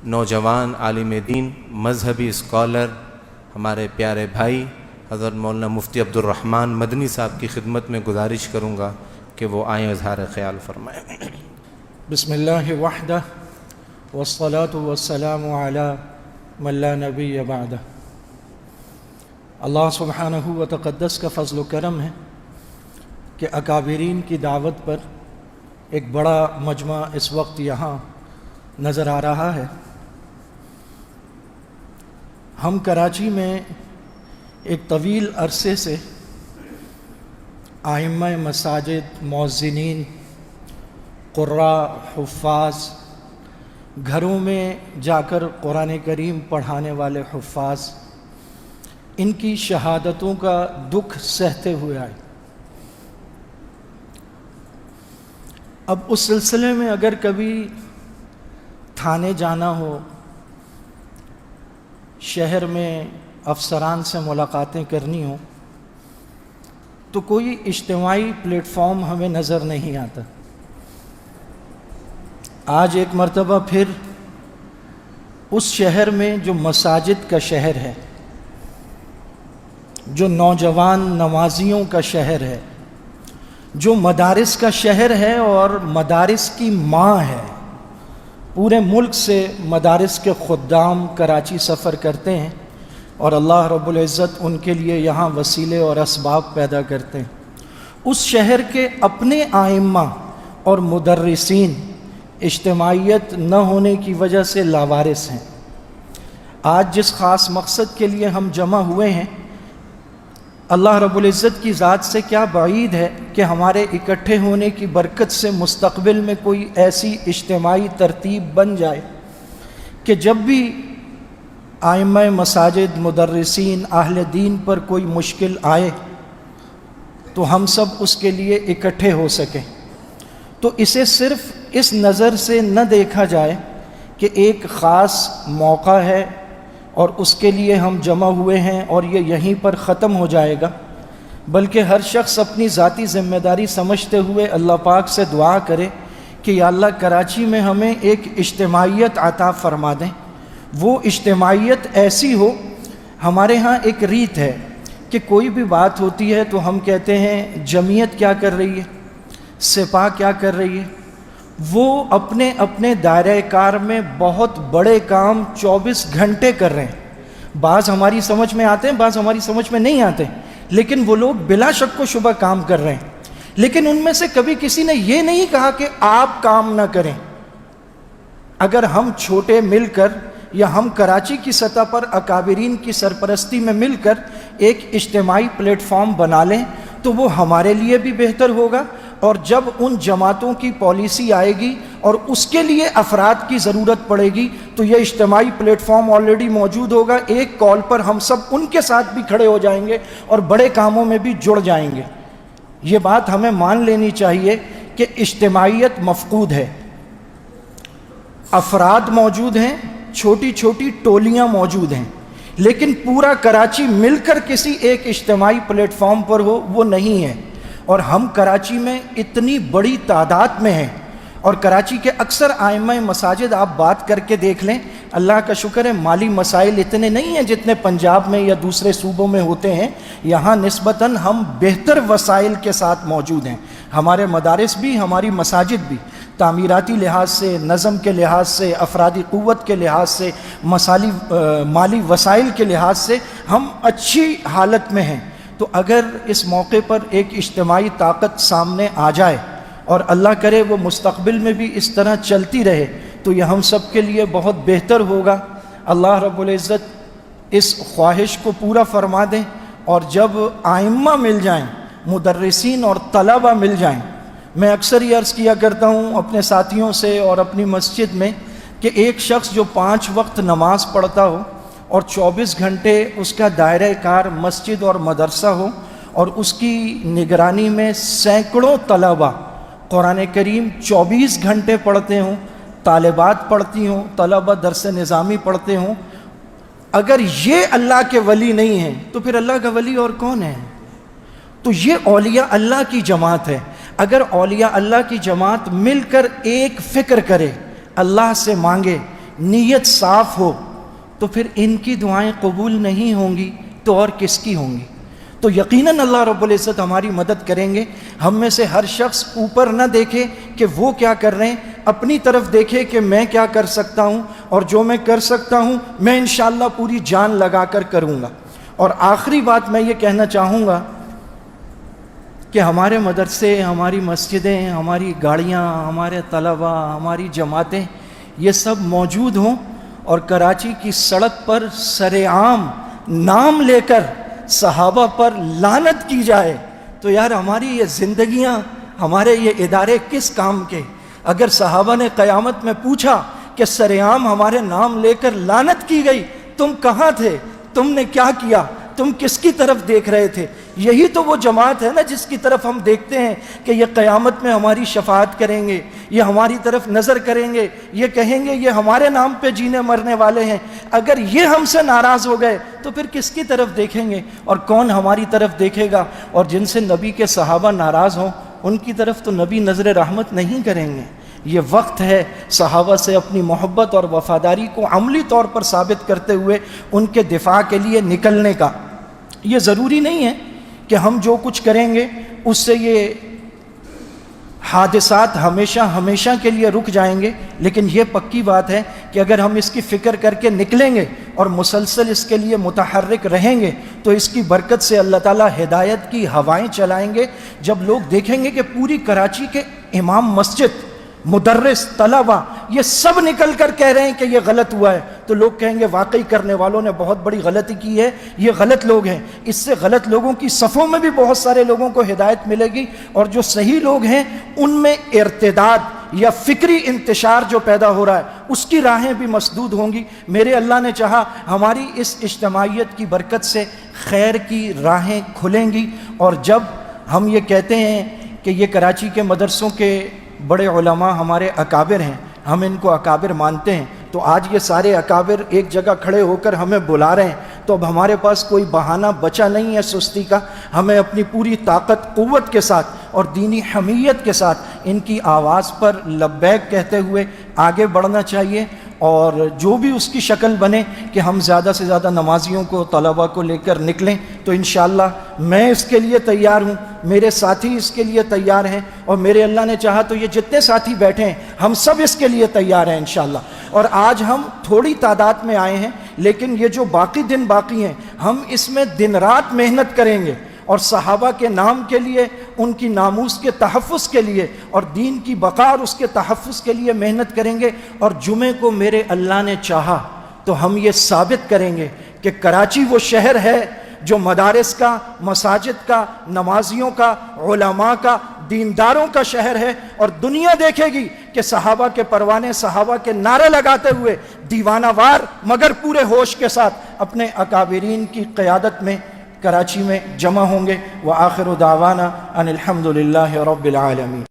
نوجوان عالم دین مذہبی اسکالر ہمارے پیارے بھائی حضرت مولانا مفتی عبد الرحمن مدنی صاحب کی خدمت میں گزارش کروں گا کہ وہ آئیں اظہار خیال فرمائیں۔ بسم اللہ وحدہ والصلاة والسلام علی من لا نبی بعدہ۔ اللہ سبحانہ و تقدس کا فضل و کرم ہے کہ اکابرین کی دعوت پر ایک بڑا مجمع اس وقت یہاں نظر آ رہا ہے۔ ہم کراچی میں ایک طویل عرصے سے ائمہ مساجد، مؤذنین، قراء، حفاظ، گھروں میں جا کر قرآن کریم پڑھانے والے حفاظ، ان کی شہادتوں کا دکھ سہتے ہوئے آئے۔ اب اس سلسلے میں اگر کبھی تھانے جانا ہو، شہر میں افسران سے ملاقاتیں کرنی ہوں، تو کوئی اجتماعی پلیٹ فارم ہمیں نظر نہیں آتا۔ آج ایک مرتبہ پھر اس شہر میں جو مساجد کا شہر ہے، جو نوجوان نمازیوں کا شہر ہے، جو مدارس کا شہر ہے اور مدارس کی ماں ہے، پورے ملک سے مدارس کے خدام کراچی سفر کرتے ہیں اور اللہ رب العزت ان کے لیے یہاں وسیلے اور اسباب پیدا کرتے ہیں۔ اس شہر کے اپنے ائمہ اور مدرسین اجتماعیت نہ ہونے کی وجہ سے لاوارث ہیں۔ آج جس خاص مقصد کے لیے ہم جمع ہوئے ہیں، اللہ رب العزت کی ذات سے کیا بعید ہے کہ ہمارے اکٹھے ہونے کی برکت سے مستقبل میں کوئی ایسی اجتماعی ترتیب بن جائے کہ جب بھی ائمہ مساجد، مدرسین، اہل دین پر کوئی مشکل آئے تو ہم سب اس کے لیے اکٹھے ہو سکیں۔ تو اسے صرف اس نظر سے نہ دیکھا جائے کہ ایک خاص موقع ہے اور اس کے لیے ہم جمع ہوئے ہیں اور یہ یہیں پر ختم ہو جائے گا، بلکہ ہر شخص اپنی ذاتی ذمہ داری سمجھتے ہوئے اللہ پاک سے دعا کرے کہ یا اللہ کراچی میں ہمیں ایک اجتماعیت عطا فرما دیں۔ وہ اجتماعیت ایسی ہو، ہمارے ہاں ایک ریت ہے کہ کوئی بھی بات ہوتی ہے تو ہم کہتے ہیں جمعیت کیا کر رہی ہے، سپاہ کیا کر رہی ہے۔ وہ اپنے اپنے دائرہ کار میں بہت بڑے کام 24 گھنٹے کر رہے ہیں۔ بعض ہماری سمجھ میں آتے ہیں، بعض ہماری سمجھ میں نہیں آتے، لیکن وہ لوگ بلا شک و شبہ کام کر رہے ہیں۔ لیکن ان میں سے کبھی کسی نے یہ نہیں کہا کہ آپ کام نہ کریں۔ اگر ہم چھوٹے مل کر یا ہم کراچی کی سطح پر اکابرین کی سرپرستی میں مل کر ایک اجتماعی پلیٹ فارم بنا لیں تو وہ ہمارے لیے بھی بہتر ہوگا، اور جب ان جماعتوں کی پالیسی آئے گی اور اس کے لیے افراد کی ضرورت پڑے گی تو یہ اجتماعی پلیٹ فارم آلریڈی موجود ہوگا۔ ایک کال پر ہم سب ان کے ساتھ بھی کھڑے ہو جائیں گے اور بڑے کاموں میں بھی جڑ جائیں گے۔ یہ بات ہمیں مان لینی چاہیے کہ اجتماعیت مفقود ہے۔ افراد موجود ہیں، چھوٹی چھوٹی ٹولیاں موجود ہیں، لیکن پورا کراچی مل کر کسی ایک اجتماعی پلیٹ فارم پر ہو، وہ نہیں ہے۔ اور ہم کراچی میں اتنی بڑی تعداد میں ہیں، اور کراچی کے اکثر ائمہ مساجد آپ بات کر کے دیکھ لیں، اللہ کا شکر ہے مالی مسائل اتنے نہیں ہیں جتنے پنجاب میں یا دوسرے صوبوں میں ہوتے ہیں۔ یہاں نسبتاً ہم بہتر وسائل کے ساتھ موجود ہیں۔ ہمارے مدارس بھی، ہماری مساجد بھی تعمیراتی لحاظ سے، نظم کے لحاظ سے، افرادی قوت کے لحاظ سے، مالی وسائل کے لحاظ سے ہم اچھی حالت میں ہیں۔ تو اگر اس موقع پر ایک اجتماعی طاقت سامنے آ جائے اور اللہ کرے وہ مستقبل میں بھی اس طرح چلتی رہے تو یہ ہم سب کے لیے بہت بہتر ہوگا۔ اللہ رب العزت اس خواہش کو پورا فرما دیں، اور جب ائمہ مل جائیں، مدرسین اور طلبہ مل جائیں، میں اکثر یہ عرض کیا کرتا ہوں اپنے ساتھیوں سے اور اپنی مسجد میں کہ ایک شخص جو 5 وقت نماز پڑھتا ہو اور 24 گھنٹے اس کا دائرہ کار مسجد اور مدرسہ ہو، اور اس کی نگرانی میں سینکڑوں طلبہ قرآن کریم 24 گھنٹے پڑھتے ہوں، طالبات پڑھتی ہوں، طلبہ درس نظامی پڑھتے ہوں، اگر یہ اللہ کے ولی نہیں ہیں تو پھر اللہ کا ولی اور کون ہے؟ تو یہ اولیاء اللہ کی جماعت ہے۔ اگر اولیاء اللہ کی جماعت مل کر ایک فکر کرے، اللہ سے مانگے نیت صاف ہو تو پھر ان کی دعائیں قبول نہیں ہوں گی تو اور کس کی ہوں گی؟ تو یقیناً اللہ رب العزت ہماری مدد کریں گے۔ ہم میں سے ہر شخص اوپر نہ دیکھے کہ وہ کیا کر رہے ہیں، اپنی طرف دیکھے کہ میں کیا کر سکتا ہوں، اور جو میں کر سکتا ہوں میں انشاءاللہ پوری جان لگا کر کروں گا۔ اور آخری بات میں یہ کہنا چاہوں گا کہ ہمارے مدرسے، ہماری مسجدیں، ہماری گاڑیاں، ہمارے طلبہ، ہماری جماعتیں، یہ سب موجود ہوں اور کراچی کی سڑک پر سرعام نام لے کر صحابہ پر لعنت کی جائے، تو یار ہماری یہ زندگیاں، ہمارے یہ ادارے کس کام کے؟ اگر صحابہ نے قیامت میں پوچھا کہ سرعام ہمارے نام لے کر لعنت کی گئی، تم کہاں تھے؟ تم نے کیا کیا؟ تم کس کی طرف دیکھ رہے تھے؟ یہی تو وہ جماعت ہے نا جس کی طرف ہم دیکھتے ہیں کہ یہ قیامت میں ہماری شفاعت کریں گے، یہ ہماری طرف نظر کریں گے، یہ کہیں گے یہ ہمارے نام پہ جینے مرنے والے ہیں۔ اگر یہ ہم سے ناراض ہو گئے تو پھر کس کی طرف دیکھیں گے، اور کون ہماری طرف دیکھے گا؟ اور جن سے نبی کے صحابہ ناراض ہوں ان کی طرف تو نبی نظر رحمت نہیں کریں گے۔ یہ وقت ہے صحابہ سے اپنی محبت اور وفاداری کو عملی طور پر ثابت کرتے ہوئے ان کے دفاع کے لیے نکلنے کا۔ یہ ضروری نہیں ہے کہ ہم جو کچھ کریں گے اس سے یہ حادثات ہمیشہ کے لیے رک جائیں گے، لیکن یہ پکی بات ہے کہ اگر ہم اس کی فکر کر کے نکلیں گے اور مسلسل اس کے لیے متحرک رہیں گے تو اس کی برکت سے اللہ تعالیٰ ہدایت کی ہوائیں چلائیں گے۔ جب لوگ دیکھیں گے کہ پوری کراچی کے امام مسجد، مدرس، طلبہ، یہ سب نکل کر کہہ رہے ہیں کہ یہ غلط ہوا ہے، تو لوگ کہیں گے واقعی کرنے والوں نے بہت بڑی غلطی کی ہے، یہ غلط لوگ ہیں۔ اس سے غلط لوگوں کی صفوں میں بھی بہت سارے لوگوں کو ہدایت ملے گی، اور جو صحیح لوگ ہیں ان میں ارتداد یا فکری انتشار جو پیدا ہو رہا ہے اس کی راہیں بھی مسدود ہوں گی۔ میرے اللہ نے چاہا ہماری اس اجتماعیت کی برکت سے خیر کی راہیں کھلیں گی، اور جب ہم یہ کہتے ہیں کہ یہ کراچی کے مدرسوں کے بڑے علماء ہمارے اکابر ہیں، ہم ان کو اکابر مانتے ہیں، تو آج یہ سارے اکابر ایک جگہ کھڑے ہو کر ہمیں بلا رہے ہیں، تو اب ہمارے پاس کوئی بہانہ بچا نہیں ہے سستی کا۔ ہمیں اپنی پوری طاقت، قوت کے ساتھ اور دینی حمیت کے ساتھ ان کی آواز پر لبیک کہتے ہوئے آگے بڑھنا چاہیے، اور جو بھی اس کی شکل بنے کہ ہم زیادہ سے زیادہ نمازیوں کو، طلبہ کو لے کر نکلیں، تو انشاءاللہ میں اس کے لیے تیار ہوں، میرے ساتھی اس کے لیے تیار ہیں، اور میرے اللہ نے چاہا تو یہ جتنے ساتھی بیٹھے ہیں ہم سب اس کے لیے تیار ہیں انشاءاللہ۔ اور آج ہم تھوڑی تعداد میں آئے ہیں، لیکن یہ جو باقی دن باقی ہیں ہم اس میں دن رات محنت کریں گے، اور صحابہ کے نام کے لیے، ان کی ناموس کے تحفظ کے لیے، اور دین کی بقا اور اس کے تحفظ کے لیے محنت کریں گے۔ اور جمعے کو میرے اللہ نے چاہا تو ہم یہ ثابت کریں گے کہ کراچی وہ شہر ہے جو مدارس کا، مساجد کا، نمازیوں کا، علماء کا، دینداروں کا شہر ہے، اور دنیا دیکھے گی کہ صحابہ کے پروانے، صحابہ کے نعرے لگاتے ہوئے دیوانہ وار مگر پورے ہوش کے ساتھ اپنے اکابرین کی قیادت میں کراچی میں جمع ہوں گے۔ وآخر دعوانا ان الحمد للہ رب العالمین۔